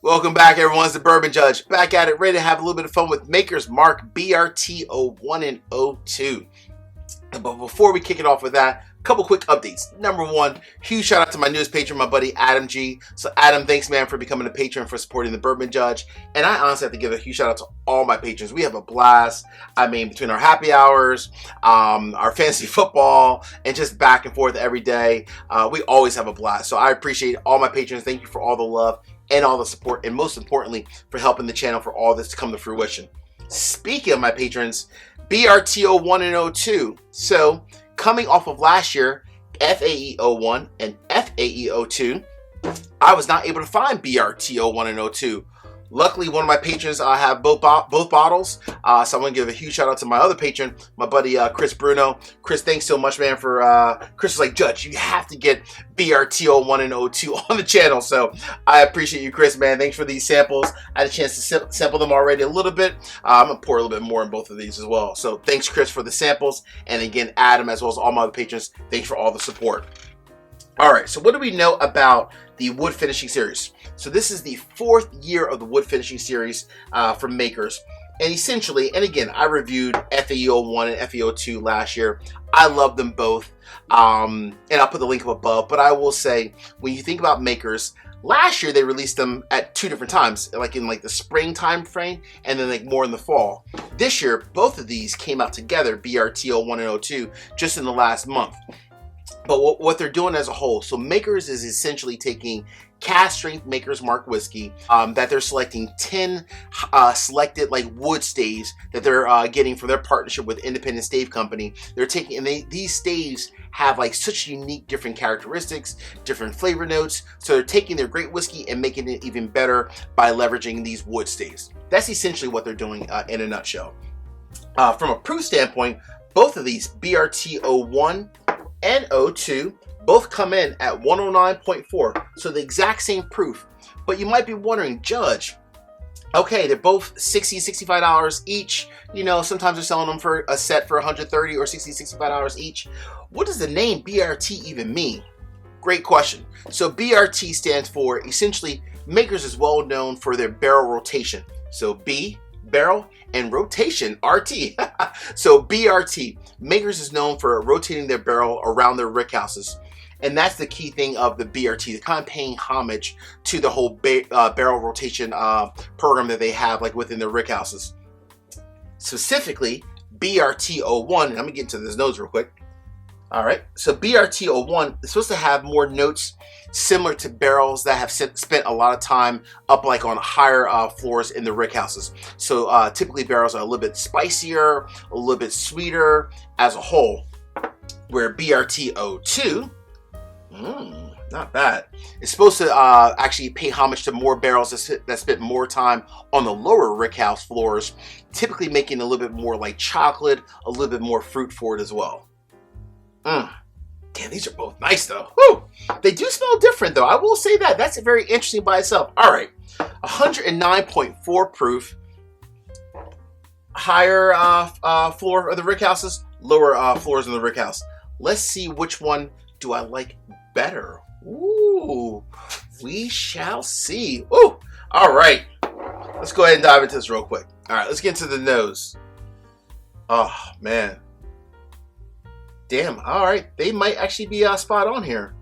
Welcome back, everyone. It's the Bourbon Judge. Back at it, ready to have a little bit of fun with Maker's Mark BRT 01 and 02. But before we kick it off with that, a couple quick updates. Number one, huge shout out to my newest patron, my buddy Adam G. So Adam, thanks man for becoming a patron, for supporting the Bourbon Judge. And I honestly have to give a huge shout out to all my patrons. We have a blast. I mean, between our happy hours, our fantasy football, and just back and forth every day, we always have a blast. So I appreciate all my patrons. Thank you for all the love and all the support, and most importantly, for helping the channel for all this to come to fruition. Speaking of my patrons, BRT 01 and 02. So, coming off of last year, FAE 01 and FAE 02, I was not able to find BRT 01 and 02. Luckily, one of my patrons have both bottles, so I'm going to give a huge shout out to my other patron, my buddy Chris Bruno. Chris, thanks so much, man, for, Chris was like, Judge, you have to get BRT 01 and 02 on the channel, so I appreciate you, Chris, man. Thanks for these samples. I had a chance to sample them already a little bit. I'm going to pour a little bit more in both of these as well. So thanks, Chris, for the samples, and again, Adam, as well as all my other patrons, thanks for all the support. All right, so what do we know about the wood finishing series? So this is the 4th year of the wood finishing series from Makers. And essentially, and again, I reviewed FAE 01 and FAE 02 last year. I love them both. And I'll put the link up above. But I will say, when you think about Makers, last year they released them at 2 different times, like in like the spring time frame and then like more in the fall. This year, both of these came out together, BRT 01 and 02, just in the last month. But what they're doing as a whole, so Makers is essentially taking cast strength Maker's Mark whiskey that they're selecting 10 selected like wood staves that they're getting from their partnership with Independent Stave Company. They're taking, and these staves have like such unique different characteristics, different flavor notes. So they're taking their great whiskey and making it even better by leveraging these wood staves. That's essentially what they're doing in a nutshell. From a proof standpoint, both of these BRT 01 and 02 both come in at 109.4, so the exact same proof. But you might be wondering, Judge, okay, they're both $60, $65 each. You know, sometimes they're selling them for a set for $130 or $60, $65 each. What does the name BRT even mean? Great question. So BRT stands for, essentially, Makers is well known for their barrel rotation. So B, barrel, and rotation, RT. So BRT, Makers is known for rotating their barrel around their rick houses. And that's the key thing of the BRT. They're kind of paying homage to the whole barrel rotation program that they have like within their rick houses. Specifically, BRT 01, and let me get into this notes real quick. All right, so BRT 01 is supposed to have more notes similar to barrels that have spent a lot of time up like on higher floors in the rick houses. So typically barrels are a little bit spicier, a little bit sweeter as a whole, where BRT 02, not bad, it's supposed to actually pay homage to more barrels that spent more time on the lower rick house floors, typically making a little bit more like chocolate, a little bit more fruit forward as well. Damn, these are both nice though. Woo! They do smell different though. I will say that. That's very interesting by itself. All right, 109.4 proof. Higher floor of the rick houses, lower floors in the rick house. Let's see which one do I like better. Ooh, we shall see. Ooh, all right. Let's go ahead and dive into this real quick. All right, let's get into the nose. Oh man. Damn, all right, they might actually be spot on here.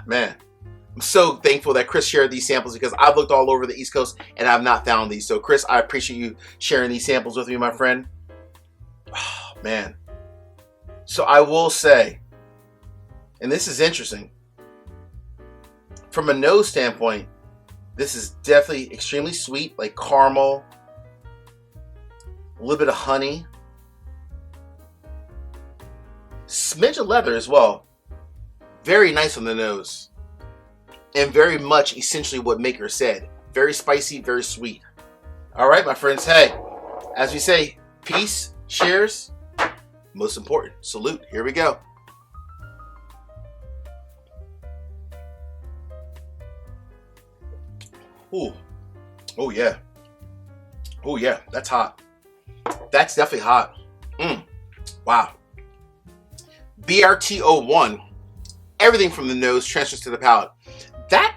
Man, I'm so thankful that Chris shared these samples because I've looked all over the East Coast and I've not found these. So Chris, I appreciate you sharing these samples with me, my friend. Oh, man. So I will say, and this is interesting, from a nose standpoint, this is definitely extremely sweet, like caramel, a little bit of honey, smidge of leather as well. Very nice on the nose. And very much essentially what Maker said. Very spicy, very sweet. All right, my friends. Hey, as we say, peace, cheers. Most important, salute. Here we go. Ooh. Oh, yeah. Oh, yeah. That's hot. That's definitely hot. Wow. BRT 01, everything from the nose transfers to the palate. That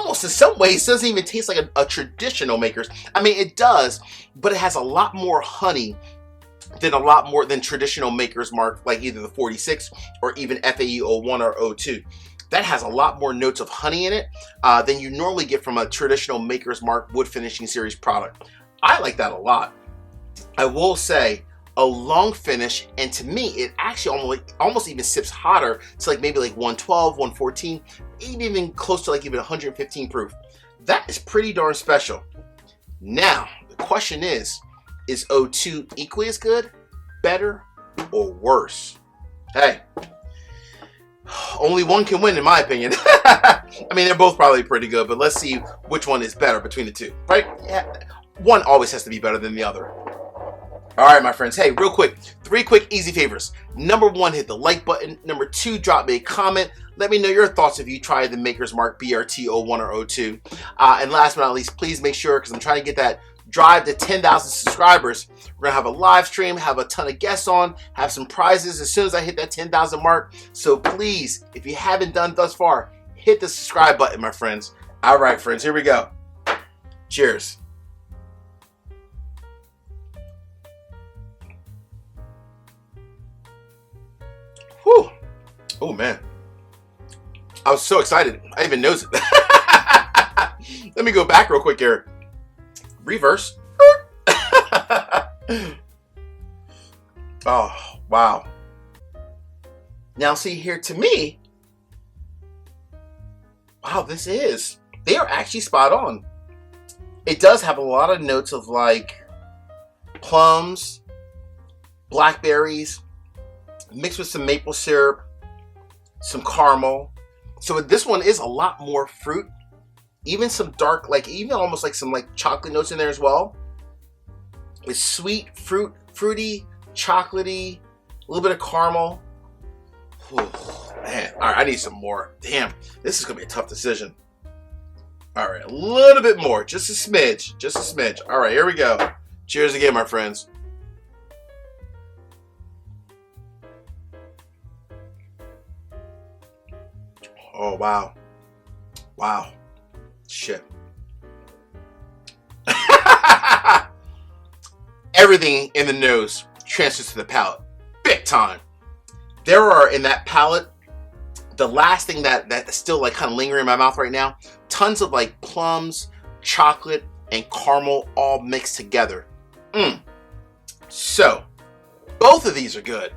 almost in some ways doesn't even taste like a traditional Maker's. I mean, it does, but it has a lot more honey than traditional Maker's Mark, like either the 46 or even FAE 01 or 02. That has a lot more notes of honey in it than you normally get from a traditional Maker's Mark wood finishing series product. I like that a lot. I will say, a long finish, and to me it actually almost even sips hotter to like maybe like 112, 114, even close to like even 115 proof. That is pretty darn special. Now the question is 02 equally as good, better, or worse? Hey, only one can win in my opinion. I mean, they're both probably pretty good, but let's see which one is better between the two, right? Yeah, one always has to be better than the other. All right, my friends. Hey, real quick, 3 quick easy favors. Number 1, hit the like button. Number 2, drop me a comment. Let me know your thoughts if you tried the Maker's Mark BRT 01 or 02. And last but not least, please make sure, because I'm trying to get that drive to 10,000 subscribers. We're gonna have a live stream, have a ton of guests on, have some prizes as soon as I hit that 10,000 mark. So please, if you haven't done thus far, hit the subscribe button, my friends. All right, friends, here we go. Cheers. Whew. Oh man, I was so excited. I even knows it. Let me go back real quick here. Reverse. Oh, wow. Now see here, to me, wow, they are actually spot on. It does have a lot of notes of like plums, blackberries, mixed with some maple syrup, some caramel. So this one is a lot more fruit, even some dark, like even almost like some like chocolate notes in there as well. It's sweet, fruity, chocolatey, a little bit of caramel. Oh, man, all right, I need some more. Damn, this is gonna be a tough decision. All right, a little bit more, just a smidge. All right, here we go. Cheers again, my friends. Oh, wow. Wow. Shit. Everything in the nose transfers to the palate. Big time. There are, in that palate, the last thing that's still like kind of lingering in my mouth right now, tons of like plums, chocolate, and caramel all mixed together. So, both of these are good.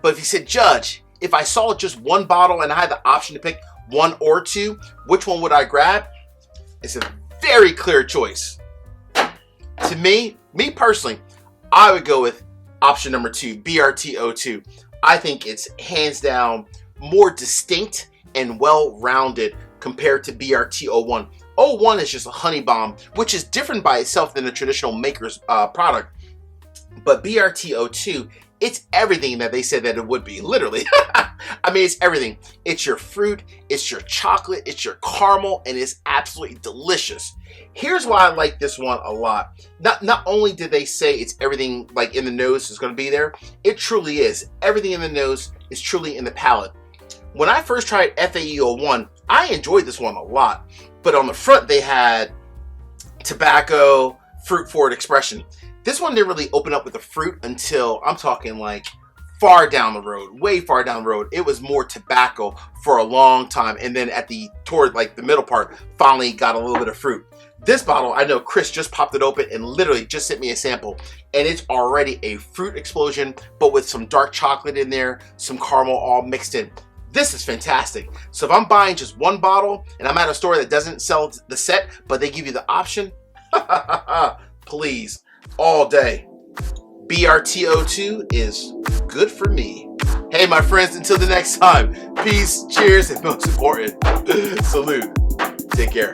But if you said, Judge, if I saw just one bottle and I had the option to pick 1 or 2, which one would I grab? It's a very clear choice. To me personally, I would go with option number 2, BRT 02. I think it's hands down more distinct and well-rounded compared to BRT 01. 01 is just a honey bomb, which is different by itself than a traditional Maker's product. But BRT 02, it's everything that they said that it would be, literally. I mean, it's everything. It's your fruit, it's your chocolate, it's your caramel, and it's absolutely delicious. Here's why I like this one a lot. Not only did they say it's everything like in the nose is going to be there, it truly is. Everything in the nose is truly in the palate. When I first tried FAE 01, I enjoyed this one a lot. But on the front, they had tobacco, fruit forward expression. This one didn't really open up with the fruit until, I'm talking like far down the road, way far down the road. It was more tobacco for a long time. And then toward like the middle part, finally got a little bit of fruit. This bottle, I know Chris just popped it open and literally just sent me a sample. And it's already a fruit explosion, but with some dark chocolate in there, some caramel all mixed in. This is fantastic. So if I'm buying just one bottle and I'm at a store that doesn't sell the set, but they give you the option, please, all day. BRT 02 is good for me. Hey, my friends, until the next time, peace, cheers, and most important, salute. Take care.